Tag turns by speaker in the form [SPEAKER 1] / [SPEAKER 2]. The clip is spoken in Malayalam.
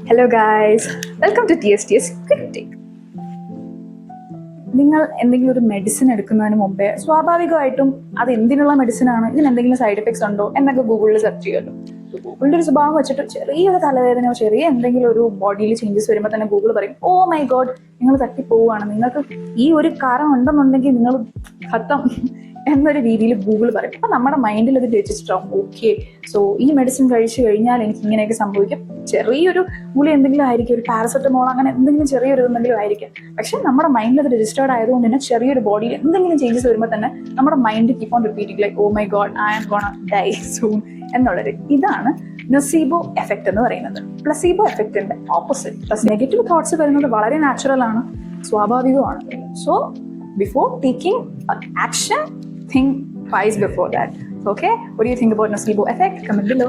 [SPEAKER 1] Hello guys, welcome to TSTS Quick Take. നിങ്ങൾ എന്തെങ്കിലും ഒരു മെഡിസിൻ എടുക്കുന്നതിന് മുമ്പേ സ്വാഭാവികമായിട്ടും അത് എന്തിനുള്ള മെഡിസിൻ ആണ്, ഇതിന് എന്തെങ്കിലും സൈഡ് എഫക്ട്സ് ഉണ്ടോ എന്നൊക്കെ ഗൂഗിളിൽ സെർച്ച് ചെയ്യുമല്ലോ. ഗൂഗിളിൻ്റെ ഒരു സ്വഭാവം വെച്ചിട്ട് ചെറിയൊരു തലവേദനയോ ചെറിയ എന്തെങ്കിലും ഒരു ബോഡിയിൽ ചേഞ്ചസ് വരുമ്പോൾ തന്നെ ഗൂഗിൾ പറയും, ഓ മൈ ഗോഡ്, നിങ്ങൾ തട്ടിപ്പോവുകയാണ്, നിങ്ങൾക്ക് ഈ ഒരു കാരണം ഉണ്ടെന്നുണ്ടെങ്കിൽ നിങ്ങൾ ഖത്തം എന്നൊരു രീതിയിൽ ഗൂഗിൾ പറയും. അപ്പം നമ്മുടെ മൈൻഡിൽ അത് രജിസ്റ്ററാവും. ഓക്കെ, സോ ഈ മെഡിസിൻ കഴിച്ചു കഴിഞ്ഞാൽ എനിക്ക് ഇങ്ങനെയൊക്കെ സംഭവിക്കും. ചെറിയൊരു ഗുളി എന്തെങ്കിലും ആയിരിക്കും, ഒരു പാരസെറ്റമോൾ അങ്ങനെ എന്തെങ്കിലും ചെറിയൊരു എന്തെങ്കിലും ആയിരിക്കും. പക്ഷെ നമ്മുടെ മൈൻഡിൽ അത് രജിസ്റ്റേർഡ് ആയതുകൊണ്ട് തന്നെ ചെറിയൊരു ബോഡിയിൽ എന്തെങ്കിലും ചേഞ്ചസ് വരുമ്പോൾ തന്നെ നമ്മുടെ mind keep on repeating like oh my god, I am gonna die soon എന്നുള്ളത്. ഇതാണ് നൊസീബോ എഫക്റ്റ് എന്ന് പറയുന്നത്. പ്ലസീബോ എഫക്റ്റിന്റെ ഓപ്പോസിറ്റ്. നെഗറ്റീവ് തോട്ട്സ് വരുന്നത് വളരെ നാച്ചുറൽ ആണ്, സ്വാഭാവികമാണ്. So before taking action, think twice before that. Okay, what do you think about nocebo effect? Comment below.